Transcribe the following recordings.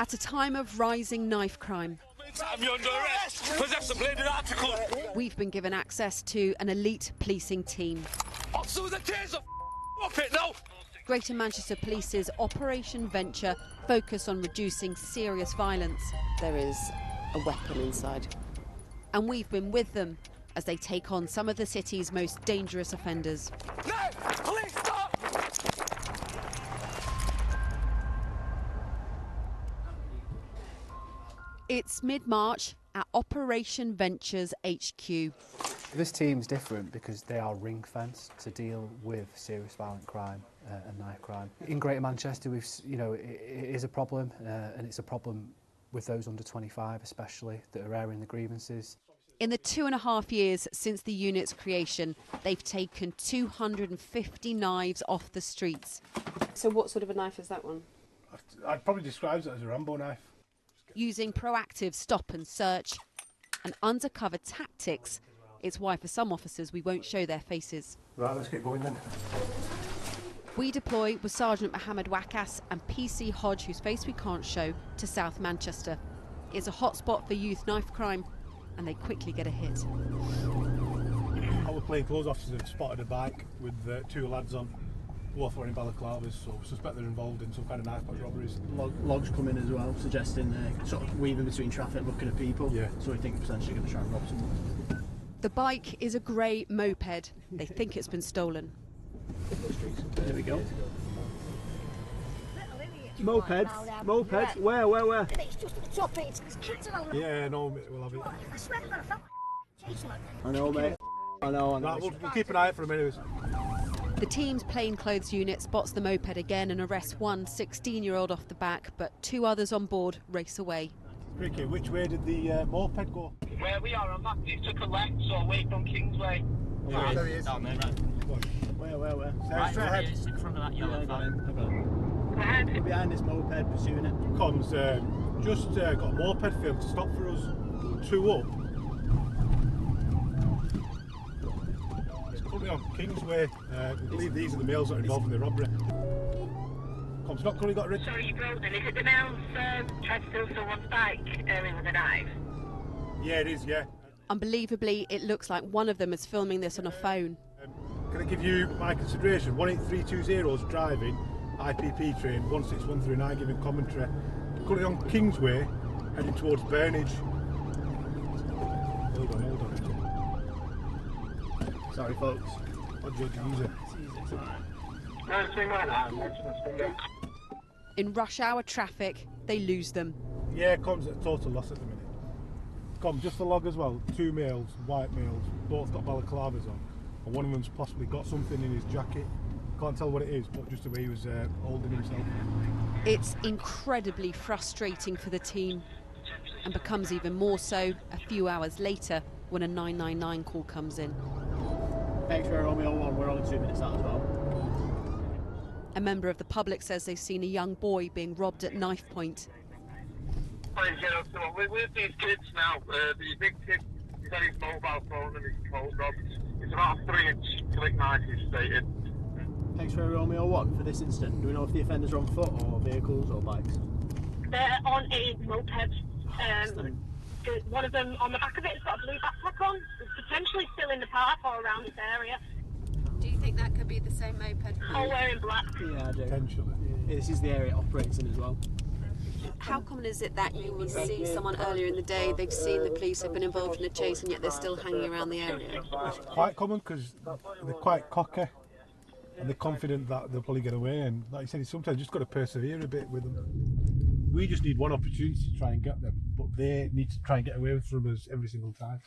At a time of rising knife crime, we've been given access to an elite policing team. Greater Manchester Police's Operation Venture focus on reducing serious violence. There is a weapon inside. And we've been with them as they take on some of the city's most dangerous offenders. No! Police, stop! It's mid-March at Operation Ventures HQ. This team's different because they are ring-fenced to deal with serious violent crime and knife crime. In Greater Manchester, it is a problem, and it's a problem with those under 25 especially, that are airing the grievances. In the 2.5 years since the unit's creation, they've taken 250 knives off the streets. So what sort of a knife is that one? I'd probably describe it as a Rambo knife. Using proactive stop and search and undercover tactics, it's why for some officers we won't show their faces. Right, let's get going then. We deploy with Sergeant Mohammed Wakas and PC Hodge, whose face we can't show, to South Manchester. It's a hotspot for youth knife crime, and they quickly get a hit. Our plainclothes officers have spotted a bike with 2 lads on, both wearing balaclavas, so we suspect they're involved in some kind of knife box robberies. Logs come in as well, suggesting sort of weaving between traffic, looking at people. Yeah. So we think they're potentially going to try and rob someone. The bike is a grey moped. They think it's been stolen. There we go. Mopeds? Where? It's just the top, it's kids around. Yeah, no, we'll have it. I swear to God, I know, mate. I know. Right, we'll keep an eye out for them anyways. The team's plainclothes unit spots the moped again and arrests one 16-year-old off the back, but 2 others on board race away. Ricky, which way did the moped go? Where we are on that, it took a left, so away from Kingsway. Yeah, there he is. Down there, right. Where? Right, Straight ahead. It's in front of that yellow van. Ahead. Behind this moped, pursuing it. Comms, just got a moped failed to stop for us. 2 up. It's currently on Kingsway. We believe these are the males that are involved in the robbery. Comms, not currently got rid. Sorry, you broke then. Is it the males tried to steal someone's bike earlier with a knife? Yeah, it is, yeah. Unbelievably, it looks like one of them is filming this on a phone. Can I give you my consideration? 18320 is driving, IPP train, 16139 giving commentary. Currently on Kingsway, heading towards Burnage. Hold on. Sorry, folks. In rush hour traffic, they lose them. Yeah, Com's at a total loss at the minute. Com, just the log as well, 2 males, white males, both got balaclavas on, and one of them's possibly got something in his jacket. Can't tell what it is, but just the way he was holding himself. It's incredibly frustrating for the team, and becomes even more so a few hours later when a 999 call comes in. X-ray Romeo 1, we're only 2 minutes out as well. A member of the public says they've seen a young boy being robbed at knife point. With these kids now, the big kid, he's had his mobile phone and his cold robbed. It's about a 3-inch click knife, he's stated. X-ray Romeo 1 for this incident. Do we know if the offenders are on foot or vehicles or bikes? They're on a moped. One of them on the back of it has got a blue backpack on. It's potentially still in the park or around this area. Do you think that could be the same moped? All wearing black. Yeah, I do. Potentially. Yeah, this is the area it operates in as well. How common is it that you will see someone earlier in the day, they've seen the police, have been involved in a chase, and yet they're still hanging around the area? It's quite common because they're quite cocky and they're confident that they'll probably get away, and like you said, sometimes you just got to persevere a bit with them. We just need one opportunity to try and get them, but they need to try and get away from us every single time.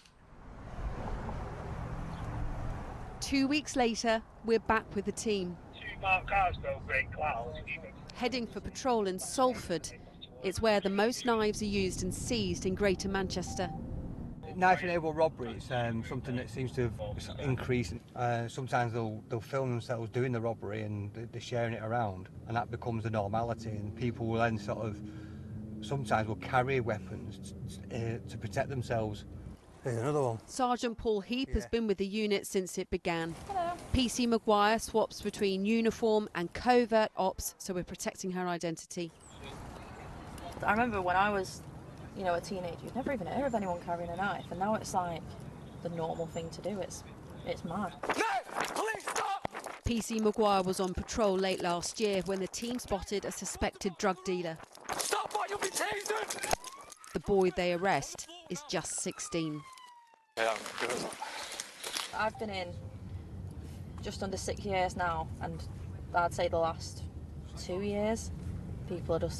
2 weeks later, we're back with the team. 2 marked cars go Great Clouds. Heading for patrol in Salford. It's where the most knives are used and seized in Greater Manchester. Knife-enabled robbery is something that seems to have increased. Sometimes they'll film themselves doing the robbery and they're sharing it around, and that becomes a normality, and people will then sometimes will carry weapons to protect themselves. Here's another one. Sergeant Paul Heap has been with the unit since it began. Hello. PC Maguire swaps between uniform and covert ops, so we're protecting her identity. I remember when I was, you know, a teenager, you'd never even hear of anyone carrying a knife, and now it's like the normal thing to do. It's mad. No! Police, stop! PC Maguire was on patrol late last year when the team spotted a suspected drug dealer. Stop or you'll be tasered! The boy they arrest is just 16. Yeah, good. I've been in just under 6 years now, and I'd say the last 2 years, people are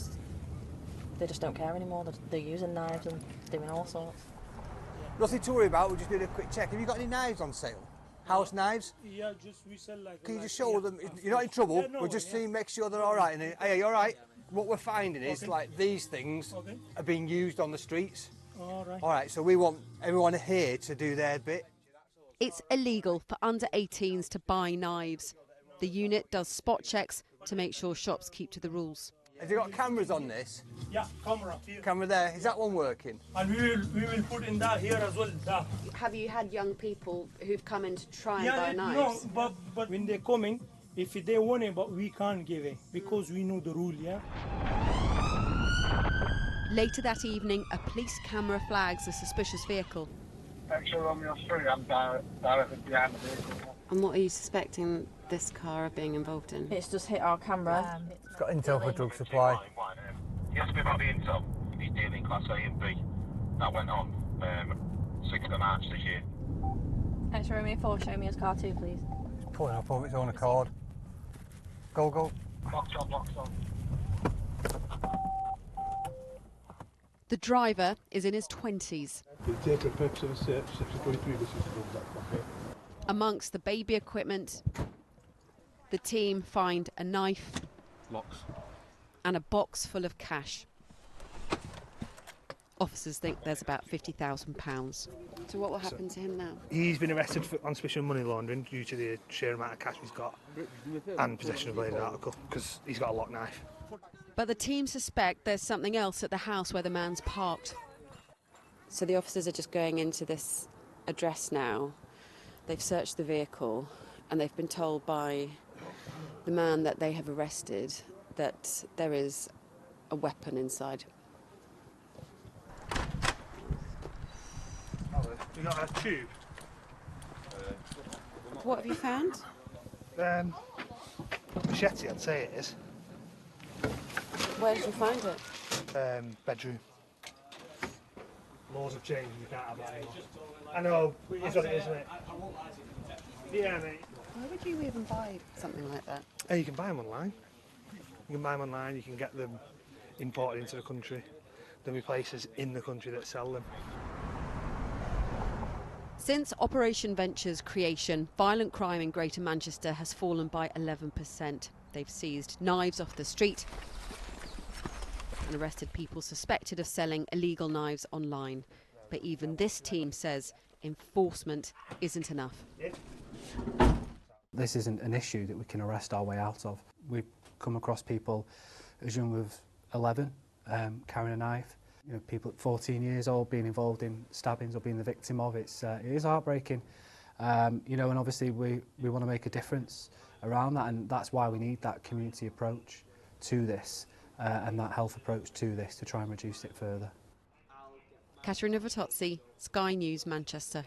they just don't care anymore. They're using knives and doing all sorts. Nothing to worry about, we're just doing a quick check. Have you got any knives on sale? House knives? Yeah, just we sell like... Can you just show them? You're not in trouble, Yeah, no, we're just yeah. seeing, make sure they're all right. And, hey, you all right? What we're finding is, Okay. like, these things Okay. are being used on the streets. All right. All right, so we want everyone here to do their bit. It's illegal for under 18s to buy knives. The unit does spot checks to make sure shops keep to the rules. Have you got cameras on this? Yeah, camera here. Camera there, is that one working? And we will put in that here as well. That. Have you had young people who've come in to try and Yeah, buy no, knives? but when they're coming, if they want it, but we can't give it because we know the rule, yeah? Later that evening, a police camera flags a suspicious vehicle. Extra Romeo 3, I'm directly behind the vehicle. And what are you suspecting this car of being involved in? It's just hit our camera. It's got intel for drug supply. He asked me about the intel. He's dealing Class A and B. That went on 6th of March this year. X-ray Romeo 4, show me his car too, please. It's pulling up on its own accord. Go, go. Box on. The driver is in his 20s. They take a purpose of a search, section 23, this is that pocket. Amongst the baby equipment, the team find a knife, Locks. and a box full of cash. Officers think there's about £50,000. So what will happen to him now? He's been arrested on suspicion of money laundering due to the sheer amount of cash he's got and possession of a bladed article because he's got a lock knife. But the team suspect there's something else at the house where the man's parked. So the officers are just going into this address now. They've searched the vehicle and they've been told by the man that they have arrested that there is a weapon inside. You got a tube? What have you found? Machete, I'd say it is. Where did you find it? Bedroom. Laws have changed, you can't have that anymore. I know, it's what it is, mate. Yeah, mate. Why would you even buy something like that? You can buy them online. You can buy them online, you can get them imported into the country. There'll be places in the country that sell them. Since Operation Venture's creation, violent crime in Greater Manchester has fallen by 11%. They've seized knives off the street and arrested people suspected of selling illegal knives online. But even this team says enforcement isn't enough. This isn't an issue that we can arrest our way out of. We've come across people as young as 11 carrying a knife. You know, people at 14 years old being involved in stabbings or being the victim of it is heartbreaking. You know, and obviously we want to make a difference around that, and that's why we need that community approach to this and that health approach to this to try and reduce it further. Katerina Vittozzi, Sky News, Manchester.